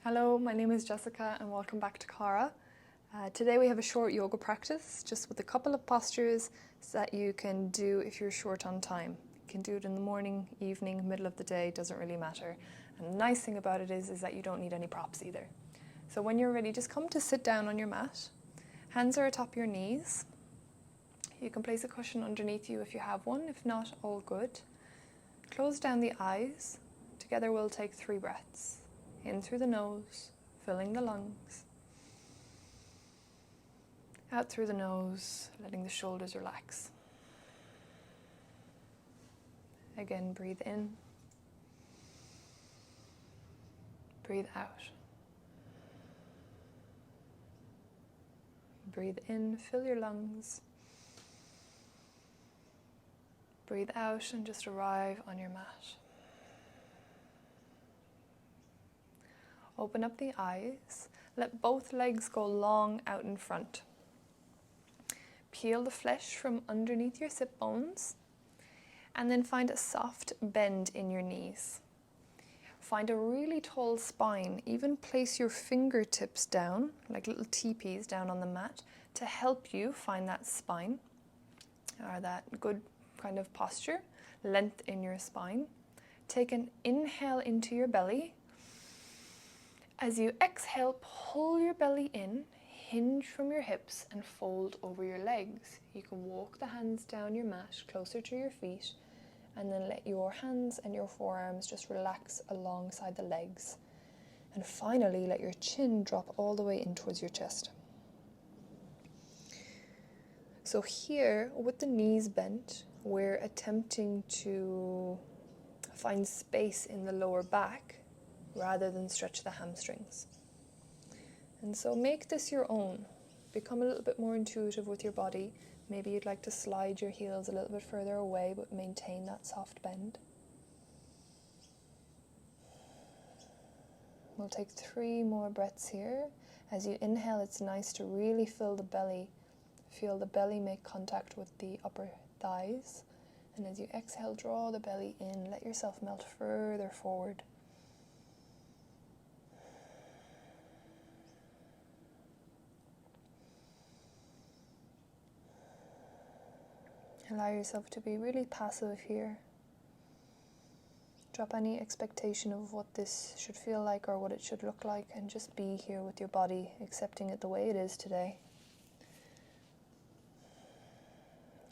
Hello, my name is Jessica and welcome back to Cara. Today we have a short yoga practice just with a couple of postures that you can do if you're short on time. You can do it in the morning, evening, middle of the day, doesn't really matter. And the nice thing about it is that you don't need any props either. So when you're ready, just come to sit down on your mat. Hands are atop your knees. You can place a cushion underneath you if you have one, if not, all good. Close down the eyes. Together we'll take 3 breaths. In through the nose, filling the lungs. Out through the nose, letting the shoulders relax. Again, breathe in. Breathe out. Breathe in, fill your lungs. Breathe out and just arrive on your mat. Open up the eyes. Let both legs go long out in front. Peel the flesh from underneath your sit bones and then find a soft bend in your knees. Find a really tall spine. Even place your fingertips down, like little teepees down on the mat, to help you find that spine, or that good kind of posture, length in your spine. Take an inhale into your belly. As you exhale, pull your belly in, hinge from your hips and fold over your legs. You can walk the hands down your mat closer to your feet and then let your hands and your forearms just relax alongside the legs. And finally, let your chin drop all the way in towards your chest. So here, with the knees bent, we're attempting to find space in the lower back rather than stretch the hamstrings. And so make this your own. Become a little bit more intuitive with your body. Maybe you'd like to slide your heels a little bit further away, but maintain that soft bend. We'll take 3 more breaths here. As you inhale, it's nice to really fill the belly. Feel the belly make contact with the upper thighs. And as you exhale, draw the belly in. Let yourself melt further forward. Allow yourself to be really passive here. Drop any expectation of what this should feel like or what it should look like, and just be here with your body, accepting it the way it is today.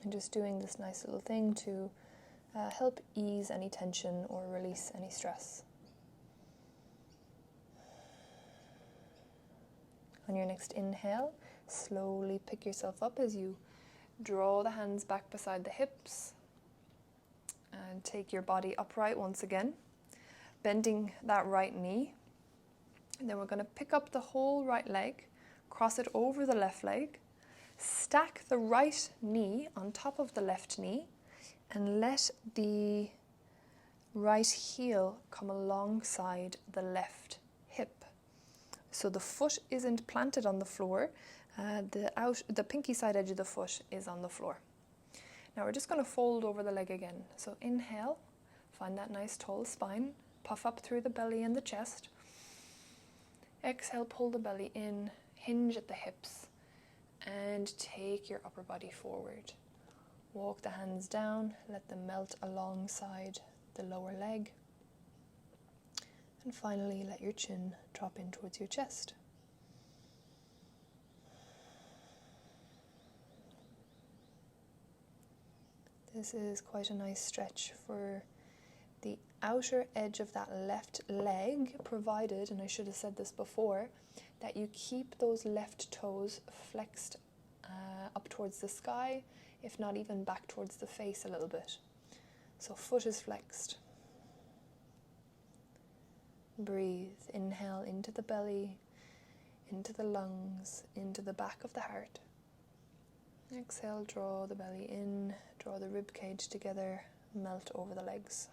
And just doing this nice little thing to help ease any tension or release any stress. On your next inhale, slowly pick yourself up as you draw the hands back beside the hips and take your body upright once again, bending that right knee. And then we're going to pick up the whole right leg, cross it over the left leg, stack the right knee on top of the left knee, and let the right heel come alongside the left hip. So the foot isn't planted on the floor. The pinky side edge of the foot is on the floor. Now we're just going to fold over the leg again. So inhale, find that nice tall spine, puff up through the belly and the chest. Exhale, pull the belly in, hinge at the hips, and take your upper body forward. Walk the hands down, let them melt alongside the lower leg. And finally, let your chin drop in towards your chest. This is quite a nice stretch for the outer edge of that left leg, provided, and I should have said this before, that you keep those left toes flexed up towards the sky, if not even back towards the face a little bit. So foot is flexed. Breathe. Inhale into the belly, into the lungs, into the back of the heart. Exhale, draw the belly in, draw the rib cage together, melt over the legs.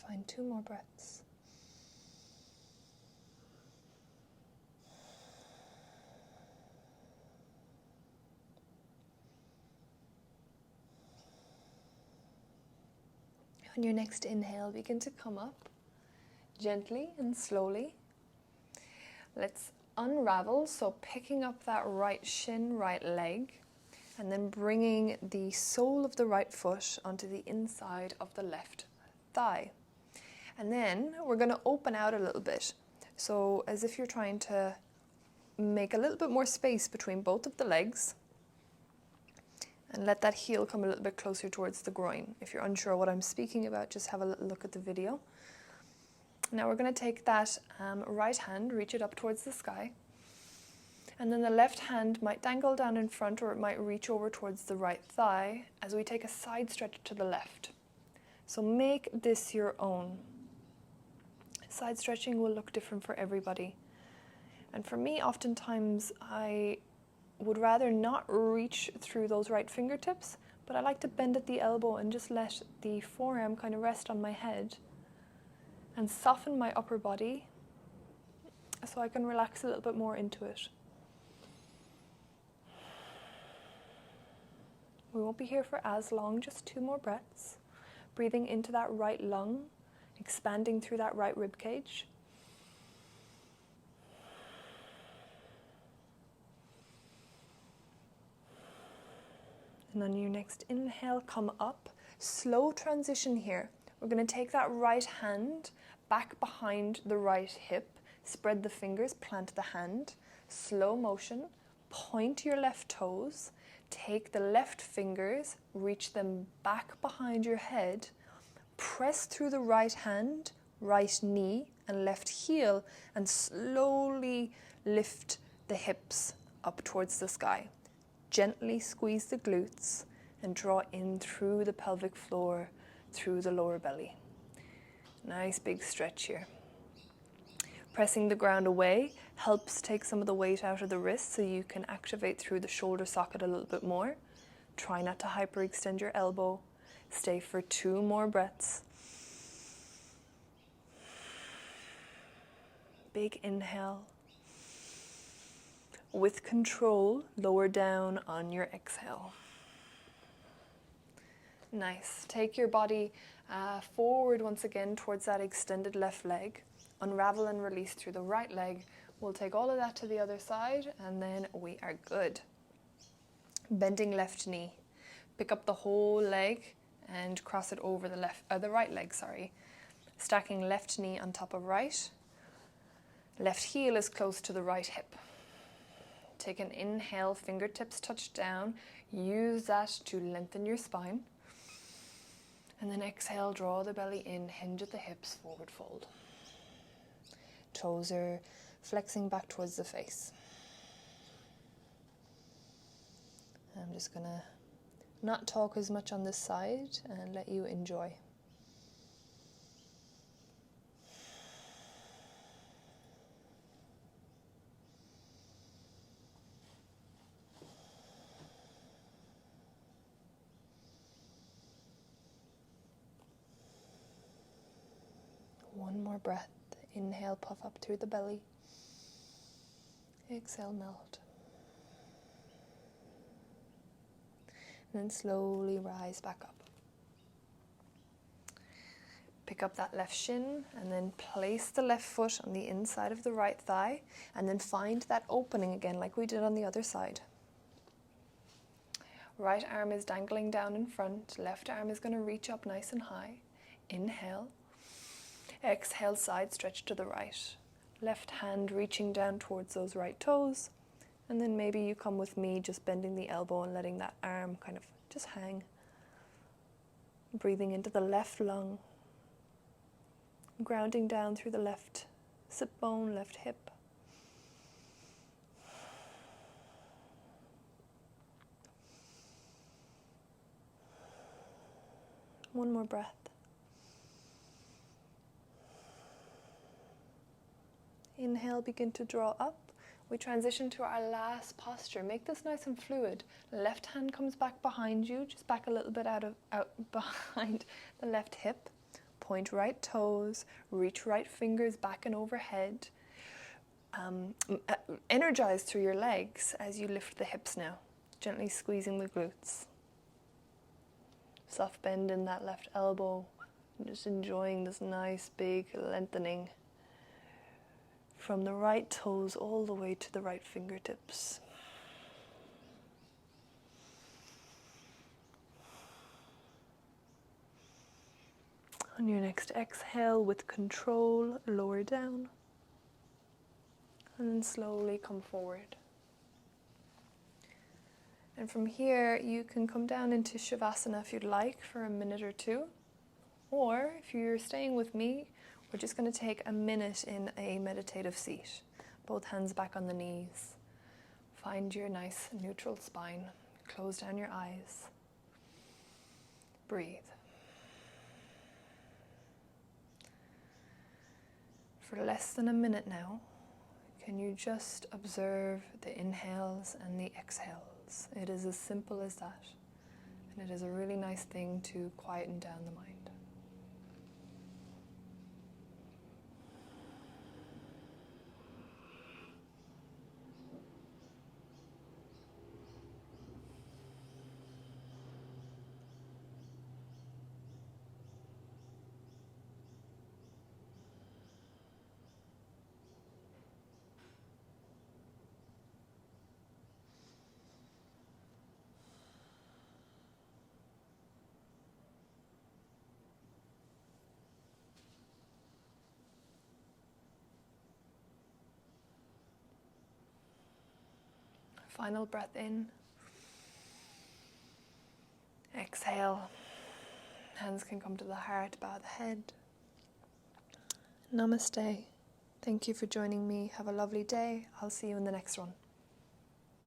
Find 2 more breaths. On your next inhale, begin to come up gently and slowly. Let's unravel, so picking up that right shin, right leg, and then bringing the sole of the right foot onto the inside of the left thigh. And then we're going to open out a little bit, so as if you're trying to make a little bit more space between both of the legs, and let that heel come a little bit closer towards the groin. If you're unsure what I'm speaking about, just have a little look at the video. Now we're going to take that right hand, reach it up towards the sky, and then the left hand might dangle down in front, or it might reach over towards the right thigh as we take a side stretch to the left. So make this your own. Side stretching will look different for everybody. And for me, oftentimes I would rather not reach through those right fingertips, but I like to bend at the elbow and just let the forearm kind of rest on my head and soften my upper body so I can relax a little bit more into it. We won't be here for as long, just 2 more breaths. Breathing into that right lung, expanding through that right rib cage. And on your next inhale, come up. Slow transition here. We're going to take that right hand back behind the right hip, spread the fingers, plant the hand. Slow motion, point your left toes, take the left fingers, reach them back behind your head, press through the right hand, right knee and left heel, and slowly lift the hips up towards the sky. Gently squeeze the glutes and draw in through the pelvic floor, through the lower belly. Nice big stretch here. Pressing the ground away helps take some of the weight out of the wrist so you can activate through the shoulder socket a little bit more. Try not to hyperextend your elbow. Stay for 2 more breaths. Big inhale. With control, lower down on your exhale. Nice. Take your body forward once again towards that extended left leg. Unravel and release through the right leg. We'll take all of that to the other side and then we are good. Bending left knee. Pick up the whole leg and cross it over the right leg, sorry. Stacking left knee on top of right. Left heel is close to the right hip. Take an inhale, fingertips touch down. Use that to lengthen your spine. And then exhale, draw the belly in, hinge at the hips, forward fold. Toes are flexing back towards the face. I'm just gonna not talk as much on this side and let you enjoy. One more breath. Inhale, puff up through the belly. Exhale, melt. And then slowly rise back up. Pick up that left shin and then place the left foot on the inside of the right thigh and then find that opening again like we did on the other side. Right arm is dangling down in front. Left arm is going to reach up nice and high. Inhale. Exhale, side stretch to the right. Left hand reaching down towards those right toes. And then maybe you come with me, just bending the elbow and letting that arm kind of just hang. Breathing into the left lung. Grounding down through the left sit bone, left hip. One more breath. Inhale, begin to draw up. We transition to our last posture. Make this nice and fluid. Left hand comes back behind you, just back a little bit out behind the left hip. Point right toes, reach right fingers back and overhead. Energize through your legs as you lift the hips now, gently squeezing the glutes. Soft bend in that left elbow, And just enjoying this nice big lengthening from the right toes all the way to the right fingertips. On your next exhale, with control, lower down. And then slowly come forward. And from here, you can come down into Shavasana if you'd like for a minute or two. Or if you're staying with me, we're just going to take a minute in a meditative seat. Both hands back on the knees. Find your nice neutral spine. Close down your eyes. Breathe. For less than a minute now, can you just observe the inhales and the exhales? It is as simple as that. And it is a really nice thing to quieten down the mind. Final breath in. Exhale. Hands can come to the heart, bow the head. Namaste. Thank you for joining me. Have a lovely day. I'll see you in the next one.